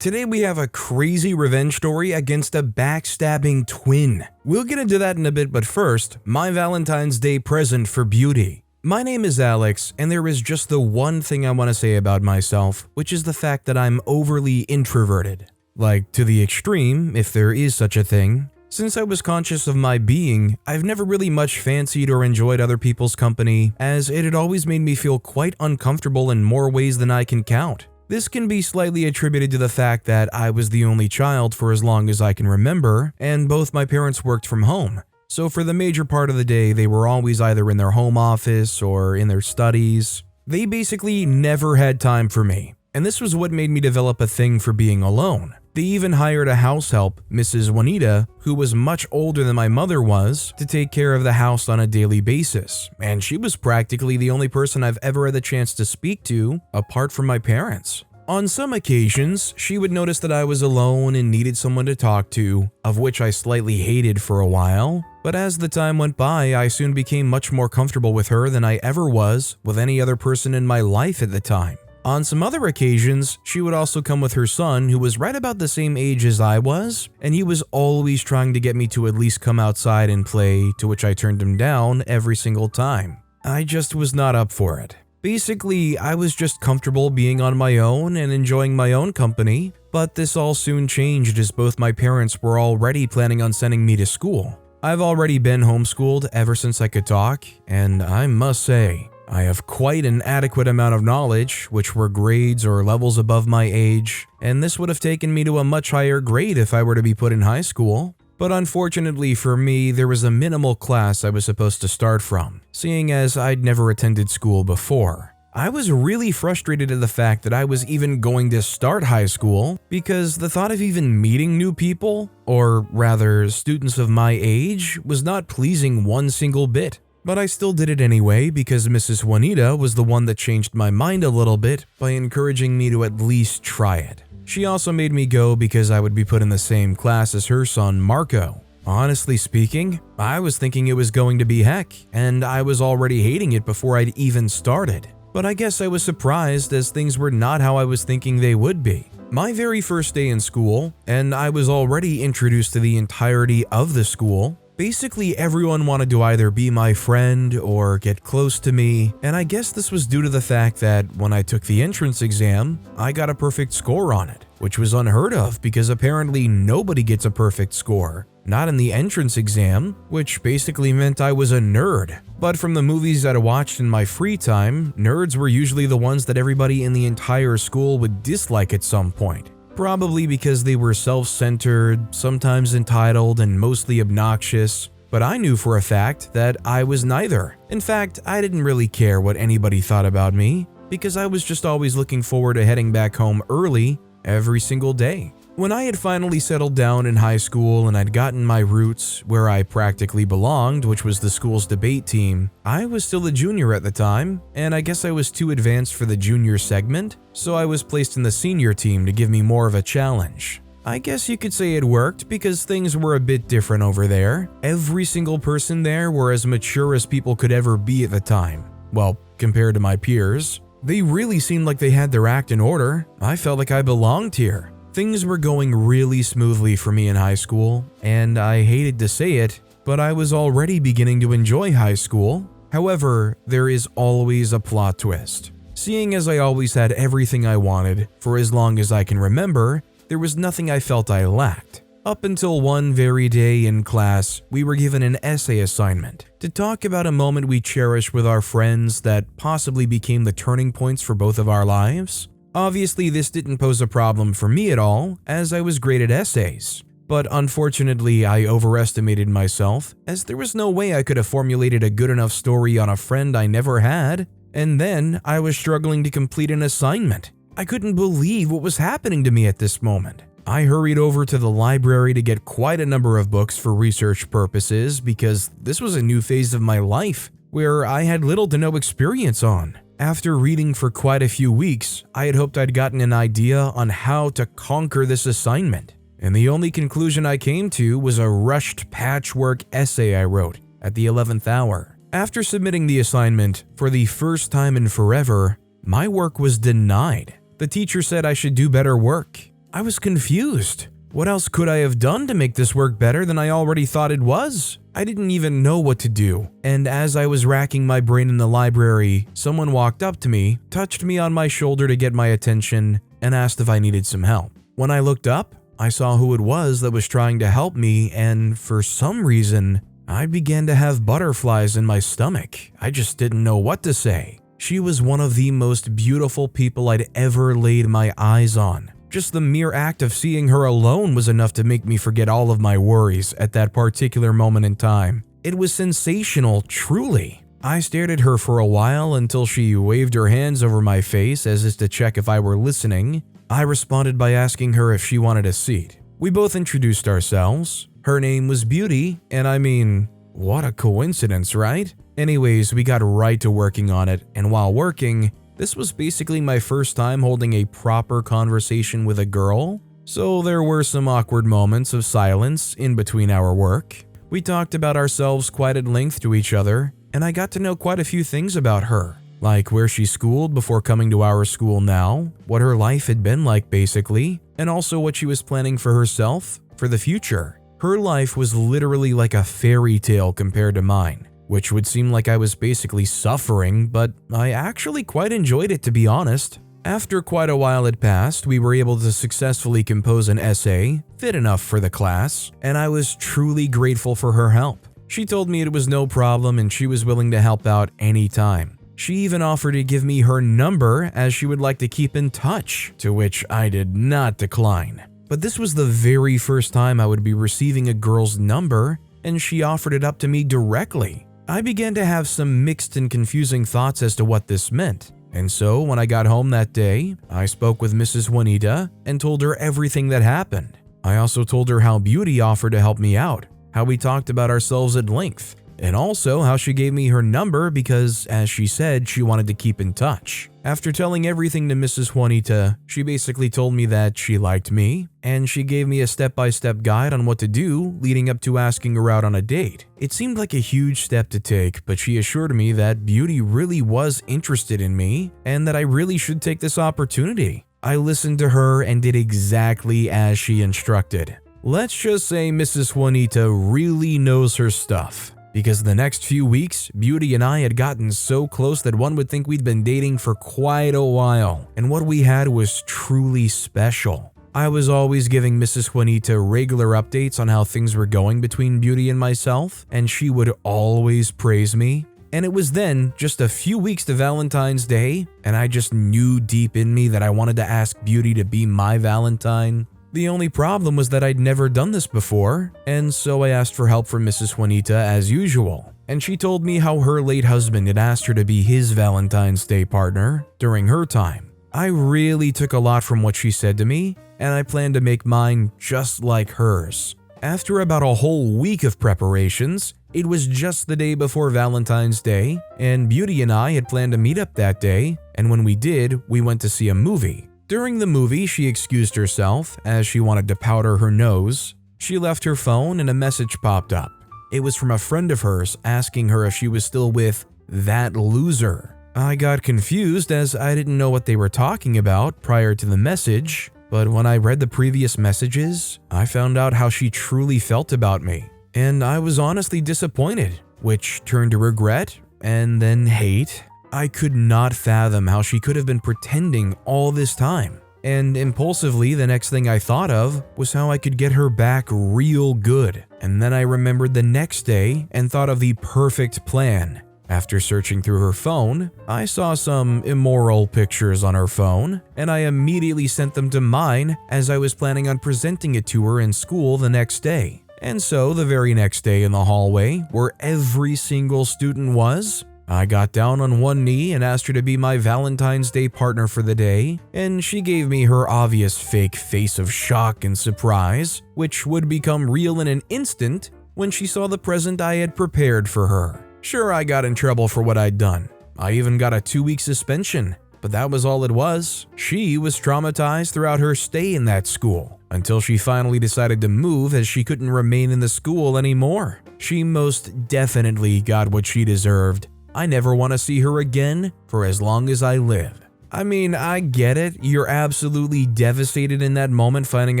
Today we have a crazy revenge story against a backstabbing twin. We'll get into that in a bit, but first, my Valentine's Day present for beauty. My name is Alex, and there is just the one thing I want to say about myself, which is the fact that I'm overly introverted. Like, to the extreme, if there is such a thing. Since I was conscious of my being, I've never really much fancied or enjoyed other people's company, as it had always made me feel quite uncomfortable in more ways than I can count. This can be slightly attributed to the fact that I was the only child for as long as I can remember, and both my parents worked from home. So for the major part of the day, they were always either in their home office or in their studies. They basically never had time for me, and this was what made me develop a thing for being alone. They even hired a house help, Mrs. Juanita, who was much older than my mother was, to take care of the house on a daily basis, and she was practically the only person I've ever had the chance to speak to, apart from my parents. On some occasions, she would notice that I was alone and needed someone to talk to, of which I slightly hated for a while, but as the time went by, I soon became much more comfortable with her than I ever was with any other person in my life at the time. On some other occasions, she would also come with her son, who was right about the same age as I was, and he was always trying to get me to at least come outside and play, to which I turned him down every single time. I just was not up for it. Basically, I was just comfortable being on my own and enjoying my own company, but this all soon changed as both my parents were already planning on sending me to school. I've already been homeschooled ever since I could talk, and I must say, I have quite an adequate amount of knowledge, which were grades or levels above my age, and this would have taken me to a much higher grade if I were to be put in high school. But unfortunately for me, there was a minimal class I was supposed to start from, seeing as I'd never attended school before. I was really frustrated at the fact that I was even going to start high school because the thought of even meeting new people, or rather students of my age, was not pleasing one single bit. But I still did it anyway because Mrs. Juanita was the one that changed my mind a little bit by encouraging me to at least try it. She also made me go because I would be put in the same class as her son, Marco. Honestly speaking, I was thinking it was going to be heck, and I was already hating it before I'd even started. But I guess I was surprised as things were not how I was thinking they would be. My very first day in school, and I was already introduced to the entirety of the school. Basically, everyone wanted to either be my friend or get close to me, and I guess this was due to the fact that when I took the entrance exam, I got a perfect score on it, which was unheard of because apparently nobody gets a perfect score. Not in the entrance exam, which basically meant I was a nerd. But from the movies that I watched in my free time, nerds were usually the ones that everybody in the entire school would dislike at some point. Probably because they were self-centered, sometimes entitled, and mostly obnoxious, but I knew for a fact that I was neither. In fact, I didn't really care what anybody thought about me, because I was just always looking forward to heading back home early every single day. When I had finally settled down in high school and I'd gotten my roots where I practically belonged, which was the school's debate team, I was still a junior at the time, and I guess I was too advanced for the junior segment, so I was placed in the senior team to give me more of a challenge. I guess you could say it worked because things were a bit different over there. Every single person there were as mature as people could ever be at the time. Well, compared to my peers. They really seemed like they had their act in order. I felt like I belonged here. Things were going really smoothly for me in high school, and I hated to say it, but I was already beginning to enjoy high school. However, there is always a plot twist. Seeing as I always had everything I wanted, for as long as I can remember, there was nothing I felt I lacked. Up until one very day in class, we were given an essay assignment to talk about a moment we cherished with our friends that possibly became the turning points for both of our lives. Obviously, this didn't pose a problem for me at all, as I was great at essays. But unfortunately, I overestimated myself, as there was no way I could have formulated a good enough story on a friend I never had. And then, I was struggling to complete an assignment. I couldn't believe what was happening to me at this moment. I hurried over to the library to get quite a number of books for research purposes because this was a new phase of my life, where I had little to no experience on. After reading for quite a few weeks, I had hoped I'd gotten an idea on how to conquer this assignment, and the only conclusion I came to was a rushed patchwork essay I wrote at the 11th hour. After submitting the assignment, for the first time in forever, my work was denied. The teacher said I should do better work. I was confused. What else could I have done to make this work better than I already thought it was? I didn't even know what to do, and as I was racking my brain in the library, someone walked up to me, touched me on my shoulder to get my attention, and asked if I needed some help. When I looked up, I saw who it was that was trying to help me, and for some reason, I began to have butterflies in my stomach. I just didn't know what to say. She was one of the most beautiful people I'd ever laid my eyes on. Just the mere act of seeing her alone was enough to make me forget all of my worries at that particular moment in time. It was sensational, truly. I stared at her for a while until she waved her hands over my face as if to check if I were listening. I responded by asking her if she wanted a seat. We both introduced ourselves. Her name was Beauty, and I mean, what a coincidence, right? Anyways, we got right to working on it, and while working, this was basically my first time holding a proper conversation with a girl, so there were some awkward moments of silence in between our work. We talked about ourselves quite at length to each other, and I got to know quite a few things about her, like where she schooled before coming to our school now, what her life had been like basically, and also what she was planning for herself for the future. Her life was literally like a fairy tale compared to mine, which would seem like I was basically suffering, but I actually quite enjoyed it, to be honest. After quite a while had passed, we were able to successfully compose an essay, fit enough for the class, and I was truly grateful for her help. She told me it was no problem and she was willing to help out anytime. She even offered to give me her number as she would like to keep in touch, to which I did not decline. But this was the very first time I would be receiving a girl's number, and she offered it up to me directly. I began to have some mixed and confusing thoughts as to what this meant, and so when I got home that day, I spoke with Mrs. Juanita and told her everything that happened. I also told her how Beauty offered to help me out, how we talked about ourselves at length, and also how she gave me her number because, as she said, she wanted to keep in touch. After telling everything to Mrs. Juanita, she basically told me that she liked me, and she gave me a step-by-step guide on what to do leading up to asking her out on a date. It seemed like a huge step to take, but she assured me that Beauty really was interested in me and that I really should take this opportunity. I listened to her and did exactly as she instructed. Let's just say Mrs. Juanita really knows her stuff. Because the next few weeks, Beauty and I had gotten so close that one would think we'd been dating for quite a while, and what we had was truly special. I was always giving Mrs. Juanita regular updates on how things were going between Beauty and myself, and she would always praise me. And it was then just a few weeks to Valentine's Day, and I just knew deep in me that I wanted to ask Beauty to be my Valentine. The only problem was that I'd never done this before, and so I asked for help from Mrs. Juanita as usual, and she told me how her late husband had asked her to be his Valentine's Day partner during her time. I really took a lot from what she said to me, and I planned to make mine just like hers. After about a whole week of preparations, it was just the day before Valentine's Day, and Beauty and I had planned to meet up that day, and when we did, we went to see a movie. During the movie, she excused herself as she wanted to powder her nose. She left her phone and a message popped up. It was from a friend of hers asking her if she was still with that loser. I got confused as I didn't know what they were talking about prior to the message, but when I read the previous messages, I found out how she truly felt about me. And I was honestly disappointed, which turned to regret and then hate. I could not fathom how she could have been pretending all this time. And impulsively, the next thing I thought of was how I could get her back real good. And then I remembered the next day and thought of the perfect plan. After searching through her phone, I saw some immoral pictures on her phone, and I immediately sent them to mine as I was planning on presenting it to her in school the next day. And so the very next day in the hallway, where every single student was, I got down on one knee and asked her to be my Valentine's Day partner for the day, and she gave me her obvious fake face of shock and surprise, which would become real in an instant when she saw the present I had prepared for her. Sure, I got in trouble for what I'd done. I even got a 2-week suspension, but that was all it was. She was traumatized throughout her stay in that school, until she finally decided to move as she couldn't remain in the school anymore. She most definitely got what she deserved. I never want to see her again for as long as I live. I mean, I get it. You're absolutely devastated in that moment finding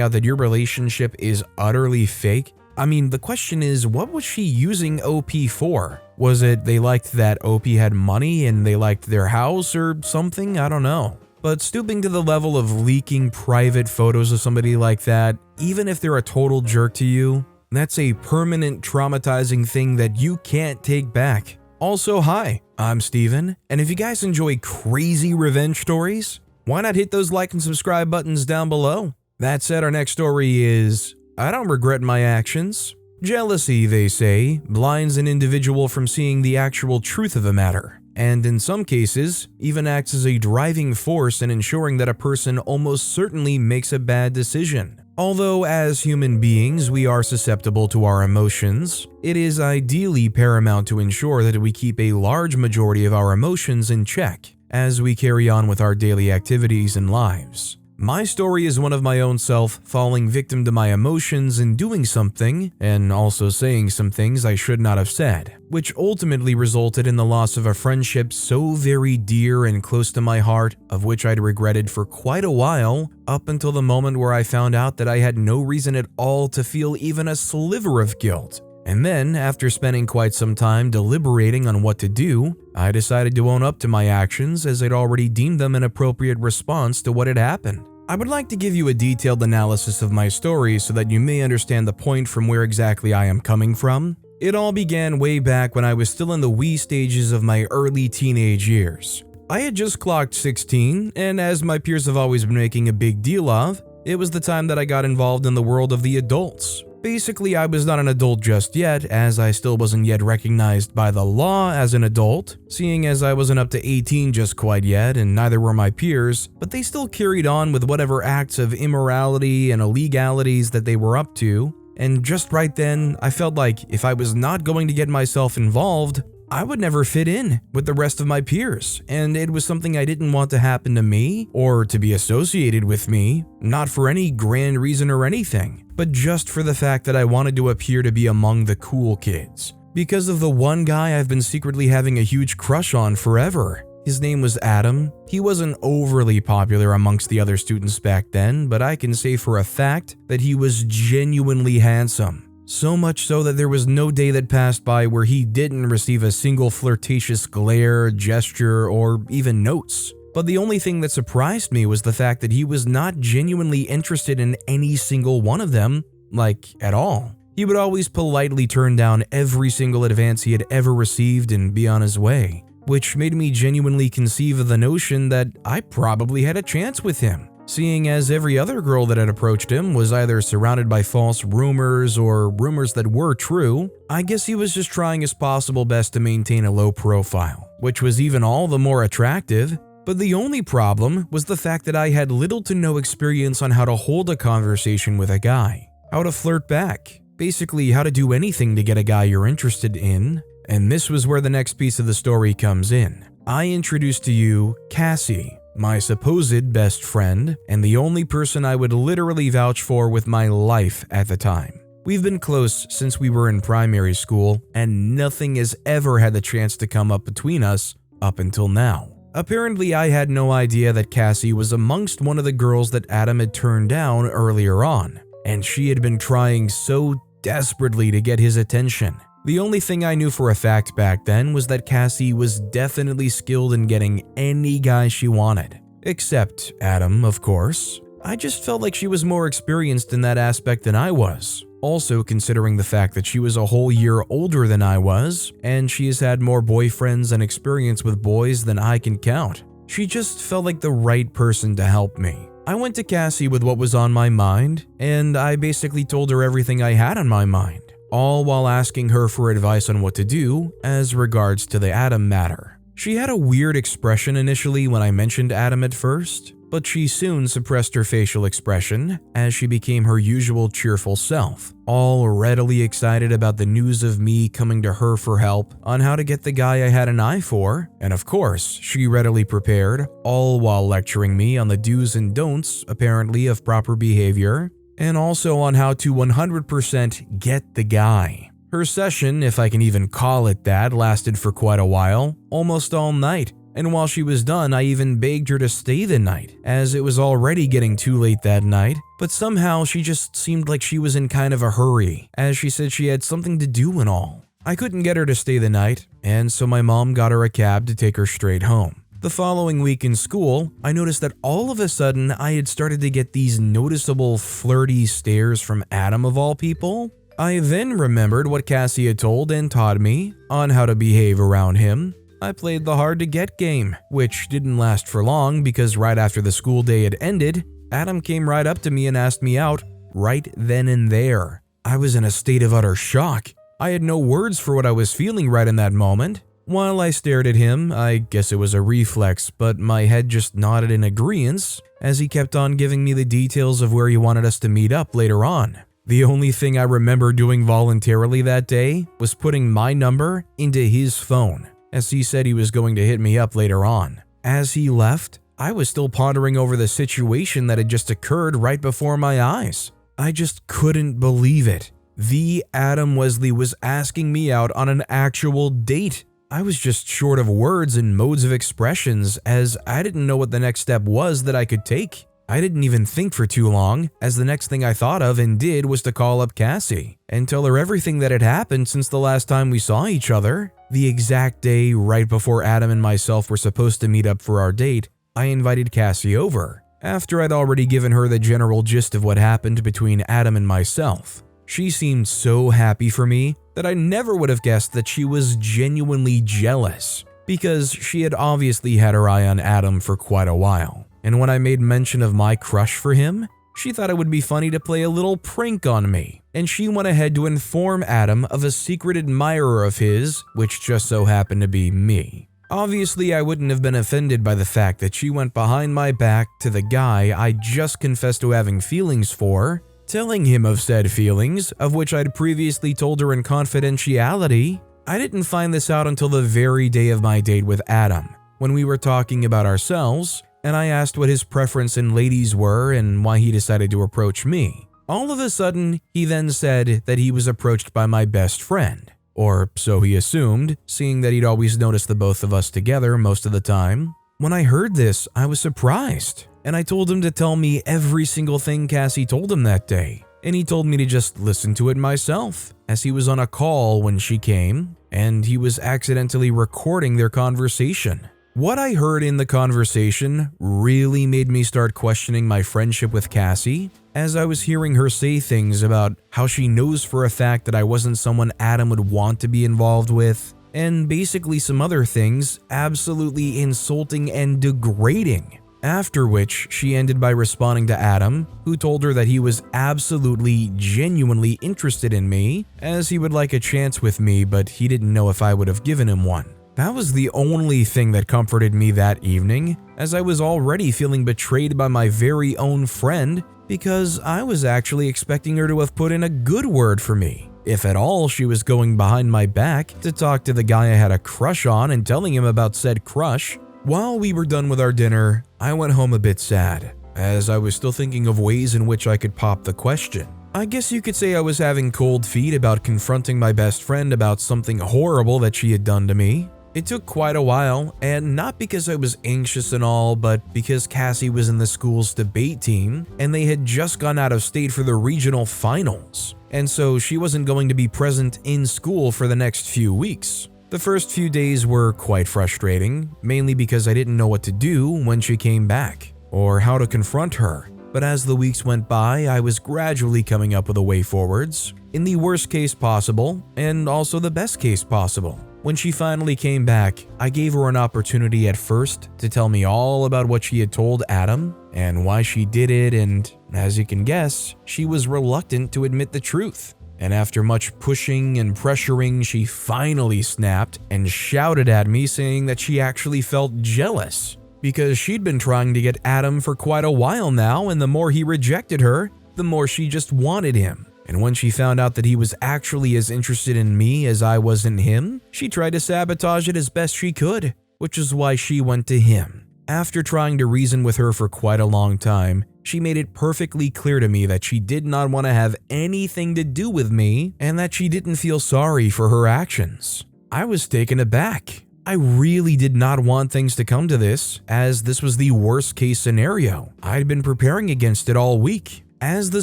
out that your relationship is utterly fake. I mean, the question is, what was she using OP for? Was it they liked that OP had money and they liked their house or something? I don't know. But stooping to the level of leaking private photos of somebody like that, even if they're a total jerk to you, that's a permanent traumatizing thing that you can't take back. Also, hi, I'm Steven, and if you guys enjoy crazy revenge stories, why not hit those like and subscribe buttons down below? That said, our next story is, I don't regret my actions. Jealousy, they say, blinds an individual from seeing the actual truth of a matter, and in some cases, even acts as a driving force in ensuring that a person almost certainly makes a bad decision. Although as human beings we are susceptible to our emotions, it is ideally paramount to ensure that we keep a large majority of our emotions in check as we carry on with our daily activities and lives. My story is one of my own self falling victim to my emotions and doing something, and also saying some things I should not have said, which ultimately resulted in the loss of a friendship so very dear and close to my heart, of which I'd regretted for quite a while, up until the moment where I found out that I had no reason at all to feel even a sliver of guilt. And then, after spending quite some time deliberating on what to do, I decided to own up to my actions as I'd already deemed them an appropriate response to what had happened. I would like to give you a detailed analysis of my story so that you may understand the point from where exactly I am coming from. It all began way back when I was still in the wee stages of my early teenage years. I had just clocked 16, and as my peers have always been making a big deal of, it was the time that I got involved in the world of the adults. Basically, I was not an adult just yet, as I still wasn't yet recognized by the law as an adult, seeing as I wasn't up to 18 just quite yet, and neither were my peers, but they still carried on with whatever acts of immorality and illegalities that they were up to, and just right then, I felt like if I was not going to get myself involved, I would never fit in with the rest of my peers, and it was something I didn't want to happen to me or to be associated with me, not for any grand reason or anything, but just for the fact that I wanted to appear to be among the cool kids. Because of the one guy I've been secretly having a huge crush on forever. His name was Adam. He wasn't overly popular amongst the other students back then, but I can say for a fact that he was genuinely handsome. So much so that there was no day that passed by where he didn't receive a single flirtatious glare, gesture, or even notes. But the only thing that surprised me was the fact that he was not genuinely interested in any single one of them, like at all. He would always politely turn down every single advance he had ever received and be on his way, which made me genuinely conceive of the notion that I probably had a chance with him. Seeing as every other girl that had approached him was either surrounded by false rumors or rumors that were true, I guess he was just trying his possible best to maintain a low profile, which was even all the more attractive. But the only problem was the fact that I had little to no experience on how to hold a conversation with a guy, how to flirt back, basically how to do anything to get a guy you're interested in. And this was where the next piece of the story comes in. I introduced to you Cassie, my supposed best friend, and the only person I would literally vouch for with my life at the time. We've been close since we were in primary school, and nothing has ever had the chance to come up between us up until now. Apparently, I had no idea that Cassie was amongst one of the girls that Adam had turned down earlier on, and she had been trying so desperately to get his attention. The only thing I knew for a fact back then was that Cassie was definitely skilled in getting any guy she wanted. Except Adam, of course. I just felt like she was more experienced in that aspect than I was. Also considering the fact that she was a whole year older than I was, and she has had more boyfriends and experience with boys than I can count. She just felt like the right person to help me. I went to Cassie with what was on my mind, and I basically told her everything I had on my mind, all while asking her for advice on what to do as regards to the Adam matter. She had a weird expression initially when I mentioned Adam at first, but she soon suppressed her facial expression as she became her usual cheerful self, all readily excited about the news of me coming to her for help on how to get the guy I had an eye for, and of course, she readily prepared, all while lecturing me on the do's and don'ts, apparently, of proper behavior, and also on how to 100% get the guy. Her session, if I can even call it that, lasted for quite a while, almost all night, and while she was done, I even begged her to stay the night, as it was already getting too late that night, but somehow she just seemed like she was in kind of a hurry, as she said she had something to do and all. I couldn't get her to stay the night, and so my mom got her a cab to take her straight home. The following week in school, I noticed that all of a sudden I had started to get these noticeable flirty stares from Adam of all people. I then remembered what Cassie had told and taught me on how to behave around him. I played the hard to get game, which didn't last for long because right after the school day had ended, Adam came right up to me and asked me out right then and there. I was in a state of utter shock. I had no words for what I was feeling right in that moment. While I stared at him, I guess it was a reflex, but my head just nodded in agreeance as he kept on giving me the details of where he wanted us to meet up later on. The only thing I remember doing voluntarily that day was putting my number into his phone, as he said he was going to hit me up later on. As he left, I was still pondering over the situation that had just occurred right before my eyes. I just couldn't believe it. The Adam Wesley was asking me out on an actual date. I was just short of words and modes of expressions as I didn't know what the next step was that I could take. I didn't even think for too long, as the next thing I thought of and did was to call up Cassie and tell her everything that had happened since the last time we saw each other. The exact day right before Adam and myself were supposed to meet up for our date, I invited Cassie over, after I'd already given her the general gist of what happened between Adam and myself. She seemed so happy for me that I never would have guessed that she was genuinely jealous, because she had obviously had her eye on Adam for quite a while. And when I made mention of my crush for him, she thought it would be funny to play a little prank on me, and she went ahead to inform Adam of a secret admirer of his, which just so happened to be me. Obviously, I wouldn't have been offended by the fact that she went behind my back to the guy I just confessed to having feelings for, telling him of said feelings, of which I'd previously told her in confidentiality. I didn't find this out until the very day of my date with Adam, when we were talking about ourselves, and I asked what his preference in ladies were and why he decided to approach me. All of a sudden, he then said that he was approached by my best friend, or so he assumed, seeing that he'd always noticed the both of us together most of the time. When I heard this, I was surprised, and I told him to tell me every single thing Cassie told him that day, and he told me to just listen to it myself, as he was on a call when she came, and he was accidentally recording their conversation. What I heard in the conversation really made me start questioning my friendship with Cassie, as I was hearing her say things about how she knows for a fact that I wasn't someone Adam would want to be involved with, and basically some other things absolutely insulting and degrading. After which, she ended by responding to Adam, who told her that he was absolutely, genuinely interested in me, as he would like a chance with me, but he didn't know if I would have given him one. That was the only thing that comforted me that evening, as I was already feeling betrayed by my very own friend, because I was actually expecting her to have put in a good word for me. If at all, she was going behind my back to talk to the guy I had a crush on and telling him about said crush. While we were done with our dinner, I went home a bit sad, as I was still thinking of ways in which I could pop the question. I guess you could say I was having cold feet about confronting my best friend about something horrible that she had done to me. It took quite a while, and not because I was anxious and all, but because Cassie was in the school's debate team, and they had just gone out of state for the regional finals, and so she wasn't going to be present in school for the next few weeks. The first few days were quite frustrating, mainly because I didn't know what to do when she came back, or how to confront her. But as the weeks went by, I was gradually coming up with a way forwards, in the worst case possible, and also the best case possible. When she finally came back, I gave her an opportunity at first to tell me all about what she had told Adam, and why she did it, and as you can guess, she was reluctant to admit the truth. And after much pushing and pressuring, she finally snapped and shouted at me, saying that she actually felt jealous because she'd been trying to get Adam for quite a while now, and the more he rejected her, the more she just wanted him. And when she found out that he was actually as interested in me as I was in him, she tried to sabotage it as best she could, which is why she went to him. After trying to reason with her for quite a long time, she made it perfectly clear to me that she did not want to have anything to do with me, and that she didn't feel sorry for her actions. I was taken aback. I really did not want things to come to this, as this was the worst case scenario. I'd been preparing against it all week. As the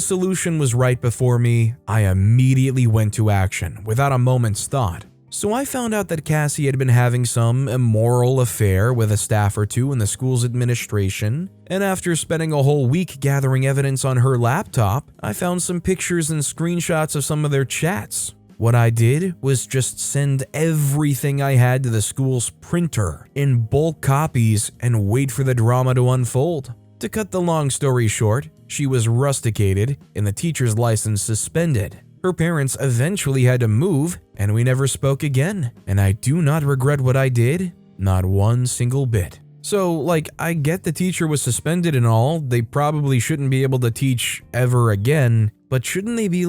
solution was right before me, I immediately went to action without a moment's thought. So I found out that Cassie had been having some immoral affair with a staff or two in the school's administration, and after spending a whole week gathering evidence on her laptop, I found some pictures and screenshots of some of their chats. What I did was just send everything I had to the school's printer in bulk copies and wait for the drama to unfold. To cut the long story short, she was rusticated and the teacher's license suspended. Her parents eventually had to move, and we never spoke again. And I do not regret what I did, not one single bit. So, I get the teacher was suspended and all, they probably shouldn't be able to teach ever again, but shouldn't they be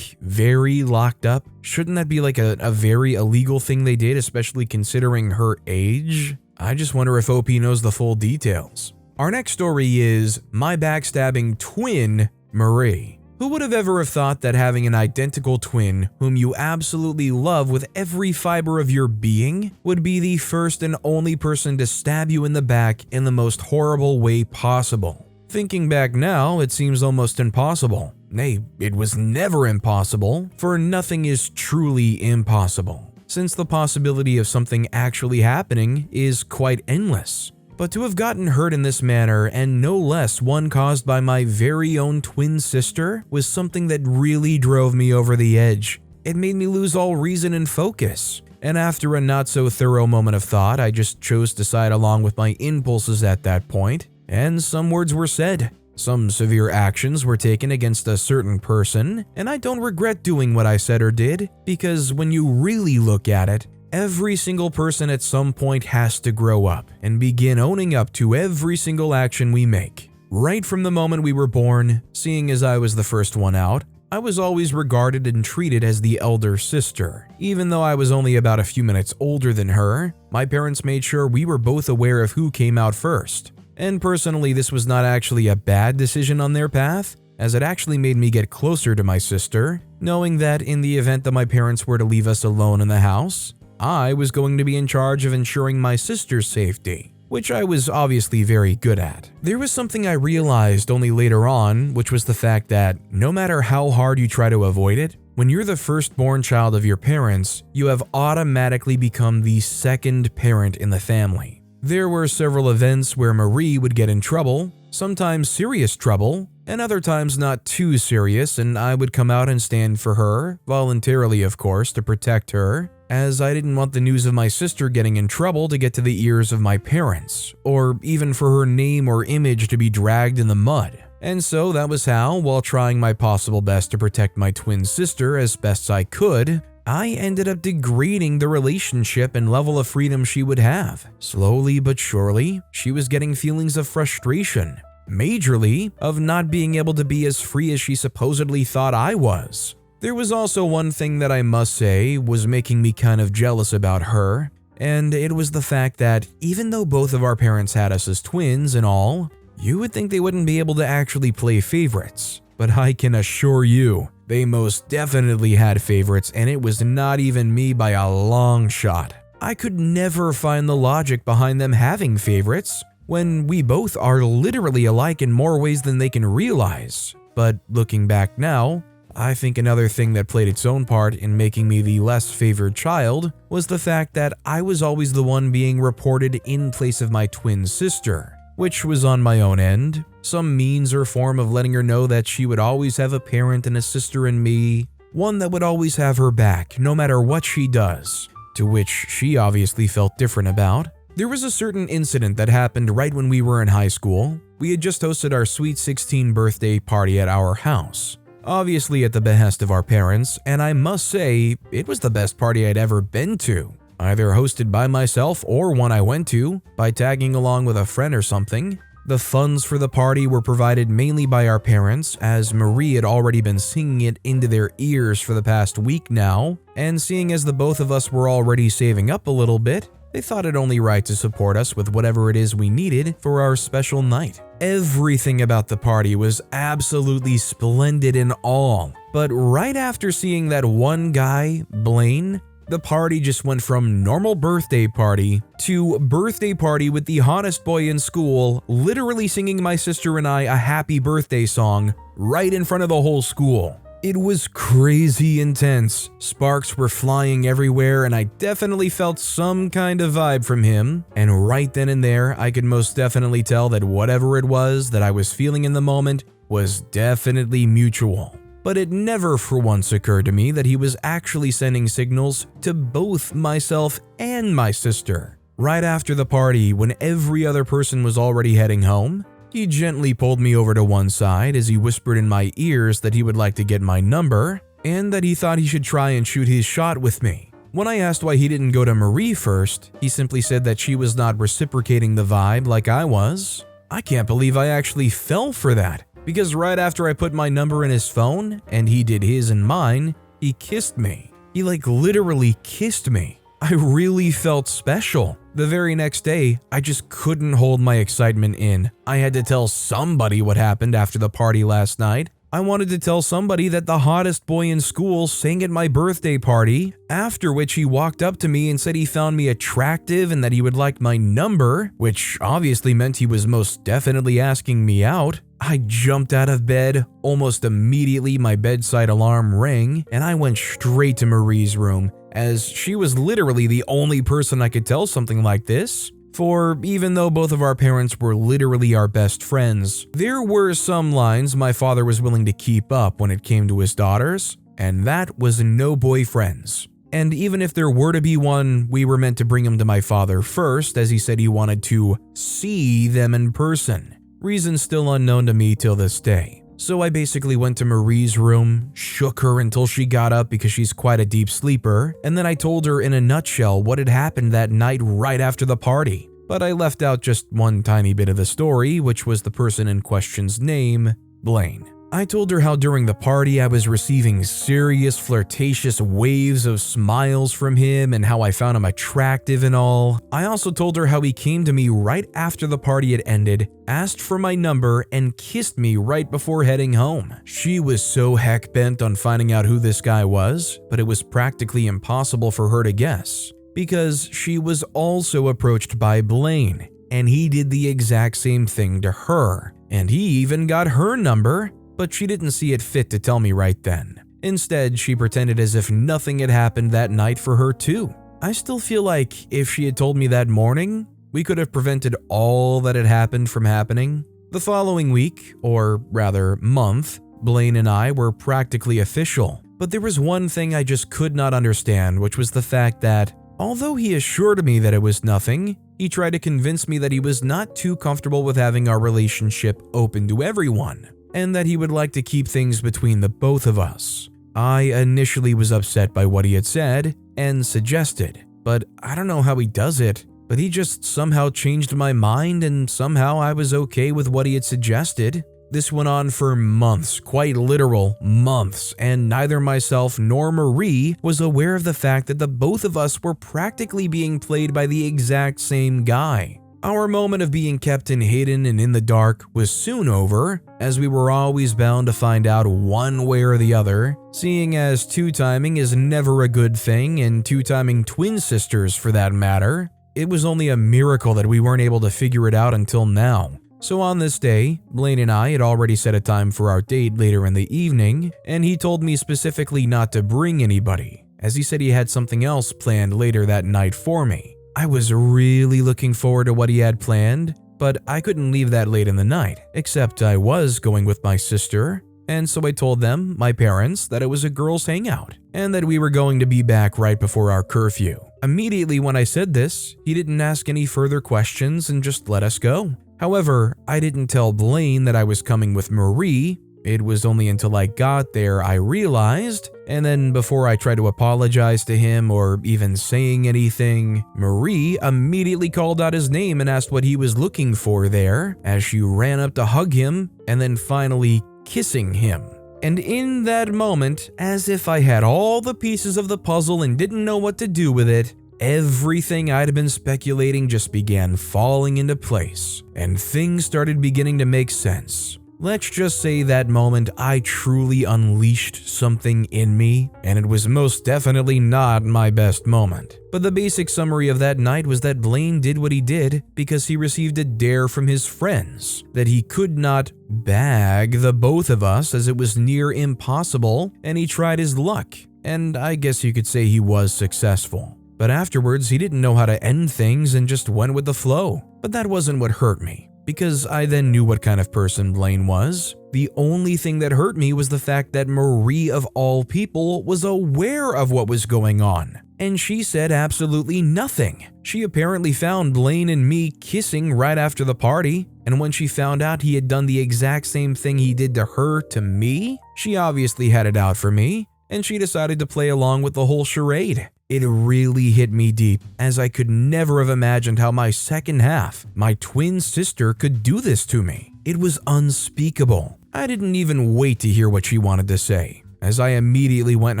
very locked up? Shouldn't that be a very illegal thing they did, especially considering her age? I just wonder if OP knows the full details. Our next story is my backstabbing twin, Marie. Who would have ever thought that having an identical twin whom you absolutely love with every fiber of your being would be the first and only person to stab you in the back in the most horrible way possible? Thinking back now, it seems almost impossible. Nay, it was never impossible, for nothing is truly impossible, since the possibility of something actually happening is quite endless. But to have gotten hurt in this manner, and no less one caused by my very own twin sister, was something that really drove me over the edge. It made me lose all reason and focus. And after a not so thorough moment of thought, I just chose to side along with my impulses at that point, and some words were said. Some severe actions were taken against a certain person, and I don't regret doing what I said or did, because when you really look at it, every single person at some point has to grow up and begin owning up to every single action we make. Right from the moment we were born, seeing as I was the first one out, I was always regarded and treated as the elder sister. Even though I was only about a few minutes older than her, my parents made sure we were both aware of who came out first. And personally, this was not actually a bad decision on their path, as it actually made me get closer to my sister, knowing that in the event that my parents were to leave us alone in the house, I was going to be in charge of ensuring my sister's safety, which I was obviously very good at. There was something I realized only later on, which was the fact that no matter how hard you try to avoid it, when you're the firstborn child of your parents, you have automatically become the second parent in the family. There were several events where Marie would get in trouble, sometimes serious trouble, and other times not too serious, and I would come out and stand for her, voluntarily of course, to protect her, as I didn't want the news of my sister getting in trouble to get to the ears of my parents, or even for her name or image to be dragged in the mud. And so that was how, while trying my possible best to protect my twin sister as best I could, I ended up degrading the relationship and level of freedom she would have. Slowly but surely, she was getting feelings of frustration, majorly of not being able to be as free as she supposedly thought I was. There was also one thing that I must say was making me kind of jealous about her, and it was the fact that even though both of our parents had us as twins and all, you would think they wouldn't be able to actually play favorites. But I can assure you, they most definitely had favorites, and it was not even me by a long shot. I could never find the logic behind them having favorites, when we both are literally alike in more ways than they can realize. But looking back now, I think another thing that played its own part in making me the less favored child was the fact that I was always the one being reported in place of my twin sister, which was on my own end, some means or form of letting her know that she would always have a parent and a sister in me, one that would always have her back no matter what she does, to which she obviously felt different about. There was a certain incident that happened right when we were in high school. We had just hosted our sweet 16 birthday party at our house, obviously at the behest of our parents, and I must say, it was the best party I'd ever been to, either hosted by myself or one I went to by tagging along with a friend or something. The funds for the party were provided mainly by our parents, as Marie had already been singing it into their ears for the past week now, and seeing as the both of us were already saving up a little bit, they thought it only right to support us with whatever it is we needed for our special night. Everything about the party was absolutely splendid and all, but right after seeing that one guy, Blaine, The party just went from normal birthday party to birthday party with the hottest boy in school literally singing my sister and I a happy birthday song right in front of the whole school. It was crazy intense. Sparks were flying everywhere and I definitely felt some kind of vibe from him. And right then and there, I could most definitely tell that whatever it was that I was feeling in the moment was definitely mutual. But it never for once occurred to me that he was actually sending signals to both myself and my sister. Right after the party, when every other person was already heading home, he gently pulled me over to one side as he whispered in my ears that he would like to get my number and that he thought he should try and shoot his shot with me. When I asked why he didn't go to Marie first, he simply said that she was not reciprocating the vibe like I was. I can't believe I actually fell for that, because right after I put my number in his phone and he did his and mine, he kissed me. He literally kissed me. I really felt special. The very next day, I just couldn't hold my excitement in. I had to tell somebody what happened after the party last night. I wanted to tell somebody that the hottest boy in school sang at my birthday party, after which he walked up to me and said he found me attractive and that he would like my number, which obviously meant he was most definitely asking me out. I jumped out of bed. Almost immediately, my bedside alarm rang, and I went straight to Marie's room, as she was literally the only person I could tell something like this. For even though both of our parents were literally our best friends, there were some lines my father was willing to keep up when it came to his daughters, and that was no boyfriends. And even if there were to be one, we were meant to bring him to my father first, as he said he wanted to see them in person. Reason still unknown to me till this day. So I basically went to Marie's room, shook her until she got up because she's quite a deep sleeper, and then I told her in a nutshell what had happened that night right after the party. But I left out just one tiny bit of the story, which was the person in question's name, Blaine. I told her how during the party I was receiving serious flirtatious waves of smiles from him and how I found him attractive and all. I also told her how he came to me right after the party had ended, asked for my number, and kissed me right before heading home. She was so heck bent on finding out who this guy was, but it was practically impossible for her to guess, because she was also approached by Blaine, and he did the exact same thing to her, and he even got her number. But she didn't see it fit to tell me right then. Instead, she pretended as if nothing had happened that night for her too. I still feel like if she had told me that morning, we could have prevented all that had happened from happening. The following week, or rather month, Blaine and I were practically official. But there was one thing I just could not understand, which was the fact that, although he assured me that it was nothing, he tried to convince me that he was not too comfortable with having our relationship open to everyone, and that he would like to keep things between the both of us. I initially was upset by what he had said and suggested, but I don't know how he does it, but he just somehow changed my mind and somehow I was okay with what he had suggested. This went on for months, quite literal months, and neither myself nor Marie was aware of the fact that the both of us were practically being played by the exact same guy. Our moment of being kept in hidden and in the dark was soon over, as we were always bound to find out one way or the other, seeing as two-timing is never a good thing, and two-timing twin sisters for that matter. It was only a miracle that we weren't able to figure it out until now. So on this day, Blaine and I had already set a time for our date later in the evening, and he told me specifically not to bring anybody, as he said he had something else planned later that night for me. I was really looking forward to what he had planned, but I couldn't leave that late in the night, except I was going with my sister, and so I told them, my parents, that it was a girls' hangout, and that we were going to be back right before our curfew. Immediately when I said this, he didn't ask any further questions and just let us go. However, I didn't tell Blaine that I was coming with Marie. It was only until I got there I realized, and then before I tried to apologize to him or even saying anything, Marie immediately called out his name and asked what he was looking for there, as she ran up to hug him and then finally kissing him. And in that moment, as if I had all the pieces of the puzzle and didn't know what to do with it, everything I'd been speculating just began falling into place, and things started beginning to make sense. Let's just say that moment I truly unleashed something in me, and it was most definitely not my best moment. But the basic summary of that night was that Blaine did what he did because he received a dare from his friends that he could not bag the both of us as it was near impossible, and he tried his luck, and I guess you could say he was successful. But afterwards, he didn't know how to end things and just went with the flow. But that wasn't what hurt me, because I then knew what kind of person Blaine was. The only thing that hurt me was the fact that Marie, of all people, was aware of what was going on, and she said absolutely nothing. She apparently found Blaine and me kissing right after the party, and when she found out he had done the exact same thing he did to her to me, she obviously had it out for me, and she decided to play along with the whole charade. It really hit me deep, as I could never have imagined how my second half, my twin sister, could do this to me. It was unspeakable. I didn't even wait to hear what she wanted to say, as I immediately went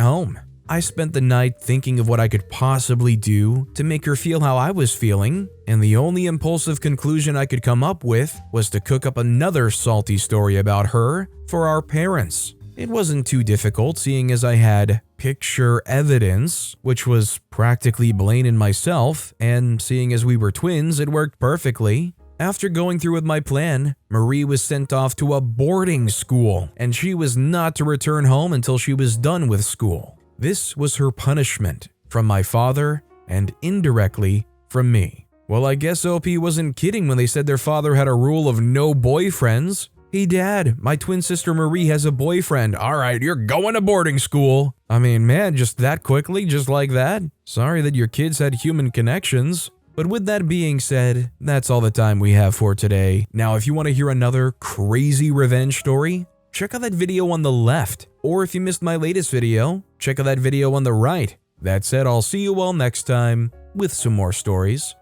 home. I spent the night thinking of what I could possibly do to make her feel how I was feeling, and the only impulsive conclusion I could come up with was to cook up another salty story about her for our parents. It wasn't too difficult, seeing as I had picture evidence, which was practically Blaine and myself, and seeing as we were twins, it worked perfectly. After going through with my plan, Marie was sent off to a boarding school, and she was not to return home until she was done with school. This was her punishment from my father and indirectly from me. Well, I guess OP wasn't kidding when they said their father had a rule of no boyfriends. Hey dad, my twin sister Marie has a boyfriend. Alright, you're going to boarding school. I mean, man, just that quickly, just like that? Sorry that your kids had human connections. But with that being said, that's all the time we have for today. Now, if you want to hear another crazy revenge story, check out that video on the left. Or if you missed my latest video, check out that video on the right. That said, I'll see you all next time with some more stories.